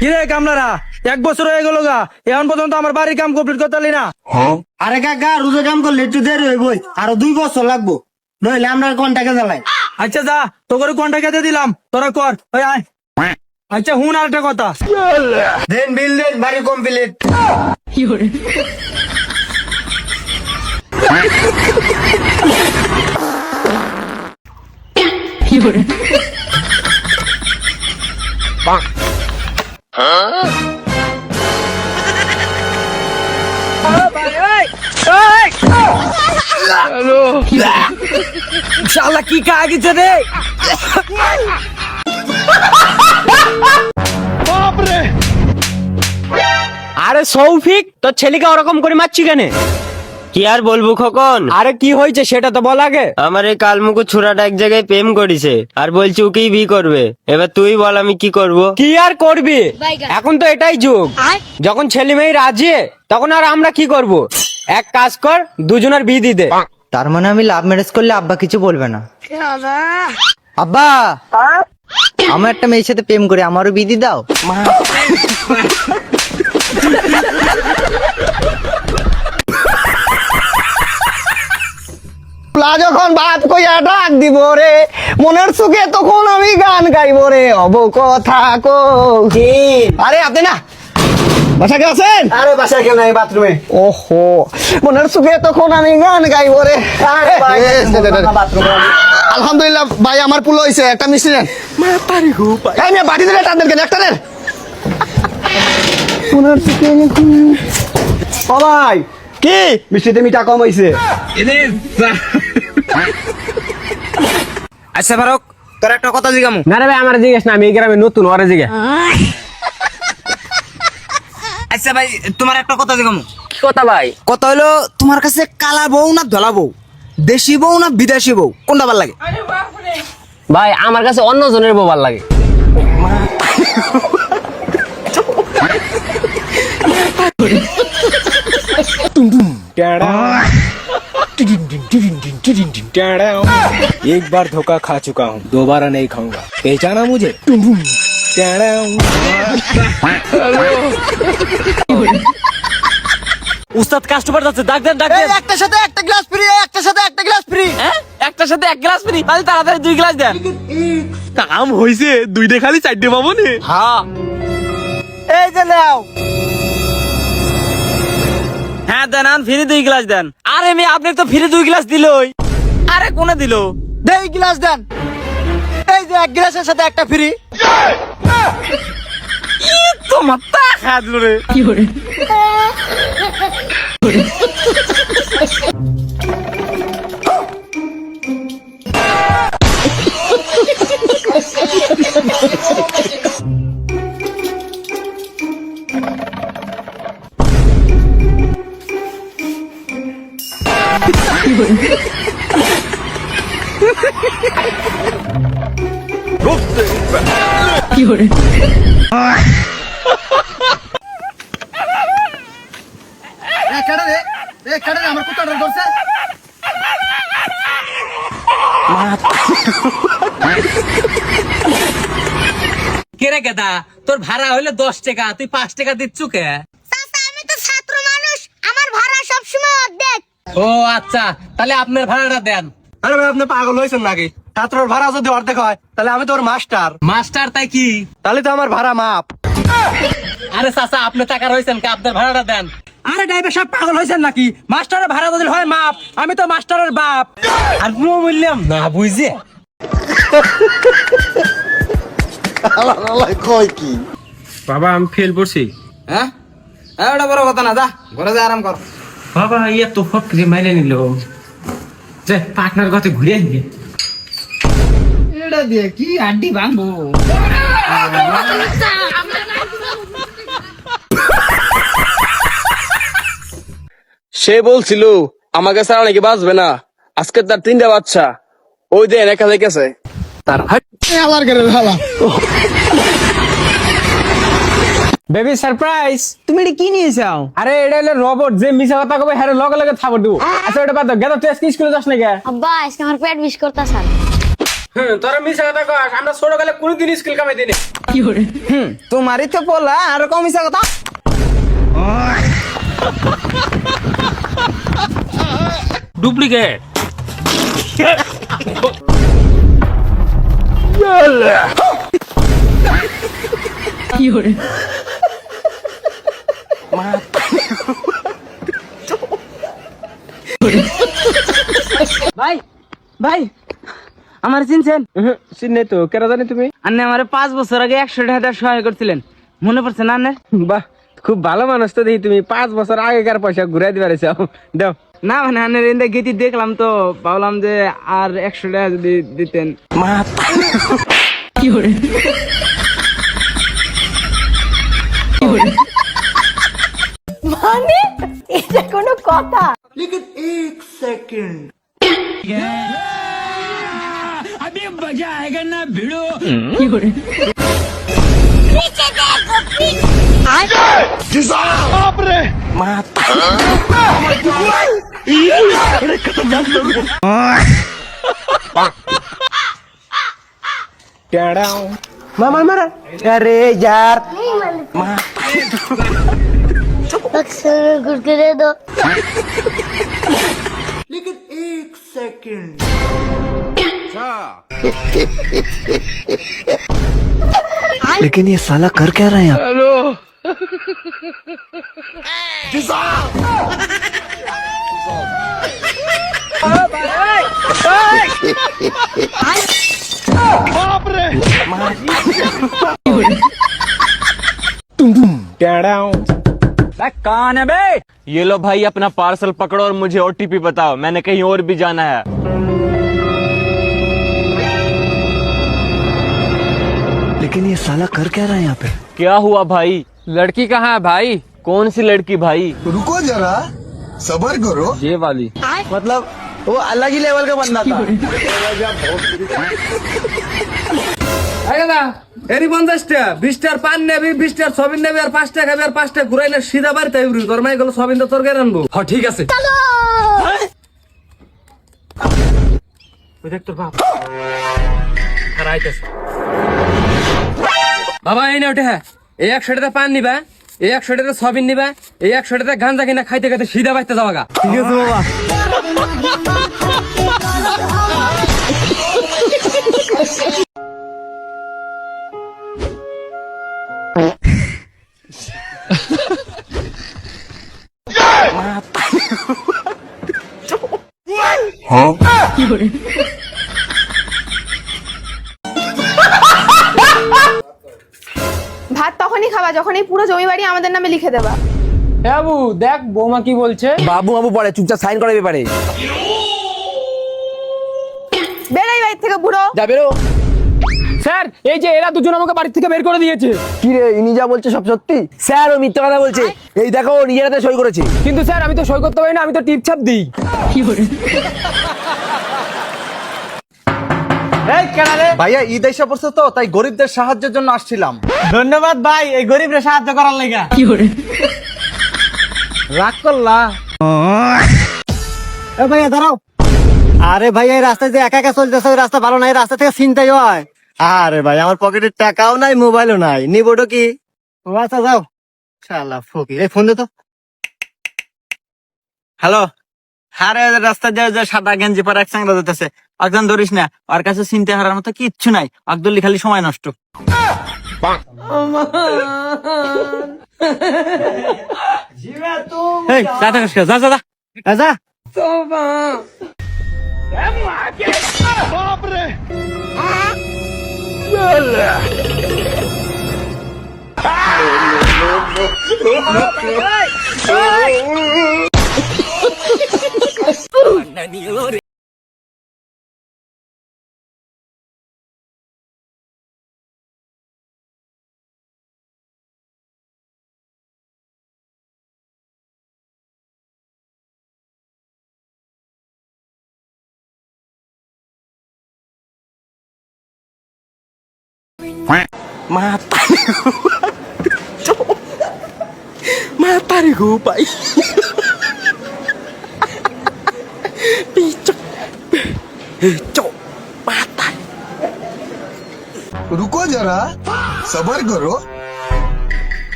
কিরে কামলারা 1 বছর হয়ে গেল গা, এখন পর্যন্ত আমার বাড়ির কাম কমপ্লিট করতে পারলি না। আরে কাকা রোজে কাম করলে একটু দেরি হইবই, আরো 2 বছর লাগবো, নইলে আমরা কোন টাকা জ্বালাই। আচ্ছা যা, তোকে কোনটা খেতে দিলাম, তোরা কর। ওই আয়। আচ্ছা হুন আর একটা কথা, দেন বিল দেন, বাড়ি কমপ্লিট। শালা কি খাওয়া গেছে রে। আরে সৌফিক, তোর ছেলেকে ওরকম করে মারছি কেন? কি আর বলবো খোকন, আরে কি হয়েছে সেটা তো বল আগে। আমার এই কালমুকু ছোড়াটা এক জায়গায় প্রেম করেছে আর বলছে ওকেই বি করবে। এবার তুই বল আমি কি করব? কি আর করবি, এখন তো এটাই যুগ, যখন ছেলে মেয়ে রাজি তখন আর আমরা কি করব? এক কাজ কর, দুজনের বিয়ে দিয়ে দে। তার মানে আমি লাভ ম্যারেজ করলে আব্বা কিছু বলবে না? আব্বা, আমার একটা মেয়ের সাথে প্রেম করে আমারও বিয়ে দিয়ে দাও। যখন ভাত কইয়া ডাক দিব রে, মনের সুখে তখন আমি গান গাইব রে, অব কথা কো। আরে আপনি না বাসা কে আছেন? আরে বাসায় কেউ নাই, বাথরুমে। ওহো, মনের সুখে তখন আমি গান গাইব রে। আলহামদুলিল্লাহ ভাই, আমার পুলো হয়েছে, একটা মিষ্টি নেন। এই মেয়ে বাটি দিলে টান দেন কেন, একটা নেন। ও ভাই, কি মিষ্টিতে মিঠা কম হইছে। আচ্ছা ফারুক, তোর একটা কথা জিজ্ঞামু। না রে ভাই, আমার জিজ্ঞেস না, আমি এই গ্রামে নতুন, ওরে জিজ্ঞে। আচ্ছা ভাই, তোমার একটা কথা জিজ্ঞামু। কি কথা ভাই? কথা হলো, তোমার কাছে কালা বউ না ধলা বউ, দেশি বউ না বিদেশি বউ, কোনটা ভালো লাগে? ভাই আমার কাছে অন্য জনের বউ ভালো লাগে। एक बार धोखा खा चुका हूँ, दोबारा नहीं खाऊंगा, पहचाना मुझे? উস্তাদ কাস্টমার যাচ্ছে, ডাক দেন ডাক দেন। একটার সাথে একটা গ্লাস ফ্রি, একটার সাথে একটা গ্লাস ফ্রি। হ্যাঁ, একটার সাথে এক গ্লাস ফ্রি, তাহলে তাড়াতাড়ি 2 গ্লাস দেন। কাম হইছে, 2 খালি 4 পাবো নি। হ্যাঁ এই যে নাও। হ্যাঁ দেন, আন ফ্রি 2 গ্লাস দেন। আরে মেয়ে, আপনি তো ফ্রি 2 গ্লাস দিলই। আরে কোনে দিল? দেই গ্লাস দেন। এই যে এক গ্লাসের সাথে একটা ফ্রি। তো মাথা খা দিল রে। আমার কুত্তাটা ধরছে। কে রে গেদা, তোর ভাড়া হইলে 10 টাকা, তুই 5 টাকা দিচ্ছু কে? আমি তো ছাত্র মানুষ, আমার ভাড়া সবসময় অর্ধেক। ও আচ্ছা, তাহলে আপনার ভাড়াটা দেন। আরে ভাই, আপনি পাগল হয়েছেন নাকি? ছাত্রর ভাড়া যদি অর্ধেক হয়, তাহলে আমি তোর মাস্টার, মাস্টার তাই কি? তাহলে তো আমার ভাড়া মাপ। আরে চাচা, আপনি টাকা রয়েছেন কে? আপনার ভাড়াটা দেন। আরে ড্রাইভার সাহেব পাগল হয়েছেন নাকি? মাস্টারের ভাড়া যদি হয় মাপ, আমি তো মাস্টারের বাপ। আর কোনো বললাম না বুঝে। বাবা আমি ফেল করছি। হ্যাঁ, ওটা বড় কথা না, যা ঘরে যা আরাম কর। বাবা ইয়া তো ফকরি মাইলে নিল, যে পার্টনার কথা ঘুরে আসবে। এটা দিয়ে কি আড্ডি ভাঙবো? সে বলছিল আমাকে ছাড়া নাকি বাঁচবে না, আজকে তার 3টা বাচ্চা, ওই দেন একা দেখেছে তার। Baby surprise. তুমি এটা কি নিয়েছাও? আরে এটা হলো রোবট, যে মিছা কথা কবে হ্যাঁ লগে লগে থাপড় দিব। আচ্ছা ওটা বাদ দাও, গেদা তুই আজকে স্কুলে যাস না কে? আব্বা আজকে আমার পেট বিষ করতেছে। তোরা মিশা কথা কস, আমরা ছোট কালে কোনোদিন স্কুল কামাই দিনে। তোমারই তো পোলা আর কমিছে কথা। डुप्लीकेट ভাই ভাই আমার চিনছেন? চিনে তো কেন জানি তুমি? আন্নে আমার 5 বছর আগে 100 টাকা সহায় করছিলেন, মনে পড়ছে না আন্নের? বাহ, খুব ভালো মানুষ তো দেখি তুমি। 5 বছর আগেকার পয়সা ঘুরাই দিবার দাও। না মানে আন্নের ইন্দা গীতি দেখলাম তো ভাবলাম যে আর 100 টাকা যদি দিতেন। মানে এটা কোনো কথা? अरे यार अक्सर गुरगुरे दो। लेकिन ये साला कर क्या रहे हैं आप? ये लो भाई अपना पार्सल पकड़ो और मुझे ओटीपी बताओ, मैंने कहीं और भी जाना है। लेकिन ये साला कर क्या रहा है यहाँ पे? क्या हुआ भाई? लड़की कहाँ है भाई? कौन सी लड़की भाई? रुको जरा, सबर करो। ये वाली। मतलब वो अलग ही लेवल का बंदा था। এরি 50টা 20টার পান নেবি, 20টার সবিন নেবি, আর 5টা খাবি, আর 5টা ঘুরাইলে সিধা বাড়িতে আইবি। তোর মাই গেল সবিন তো তোর গায়ে আনবো। হ্যাঁ ঠিক আছে। ওই দেখ তোর বাপ আইতেছে। বাবা এই না ওঠে, হ্যাঁ এই 100 টাকা পান নিবা, এই 100 টাকা সবিন নিবা, এই 100 টাকা গাঞ্জা কিনা খাইতে খাইতে সিধা বাড়িতে যাওয়া গা। ঠিক আছে বাবা। ভাত তখনই খাবা যখন এই পুরো জমি বাড়ি আমাদের নামে লিখে দেবা। বাবু দেখ বৌমা কি বলছে। বাবু বাবু পড়ে চুপচাপ সাইন করার ব্যাপারে বেরোই বাড়ি থেকে বুড়ো। যা বেরো। স্যার এই যে এরা দুজন আমাকে বাড়ি থেকে বের করে দিয়েছে। কি রে ইনি যা বলছে সব সত্যি? স্যার ও মিথ্যা কথা বলছে। এই দেখো ও নিজের হাতে সই করেছে। কিন্তু স্যার আমি তো সই করতে পারি না, আমি তো টিপ ছাপ দিই। ভাইয়া ঈদ এসে পড়ছে তো তাই গরিবদের সাহায্যের জন্য আসছিলাম। ধন্যবাদ ভাই এই গরিবরে সাহায্য করার লাগা। রাগ করলা? এ ভাইয়া দাঁড়াও। আরে ভাই এই রাস্তায় যে একা একা চলতেছে, ওই রাস্তা ভালো না, এই রাস্তা থেকে চিন্তাই হয়। আরে ভাই আমার পকেটে টাকাও নাই, মোবাইলও নাই, নিবোটা কি? ও আচ্ছা যাও। শালা ফকির, এই ফোন দে তো। হ্যালো, আরে রাস্তা যে সাদা গেঞ্জি পরে এক চাংড়া দিতেছে, একজন ধরিস না, ওর কাছে চিন্তা হারার মতো কিচ্ছু নাই, আকদুল্লি খালি সময় নষ্ট। এই, যা থাকিস কে, যা যা যা। এ যা। Mata nih gue pak. Picok. Cok. Mata. रुको जरा सबर करो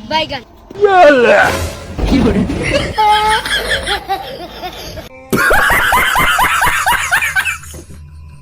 बैगन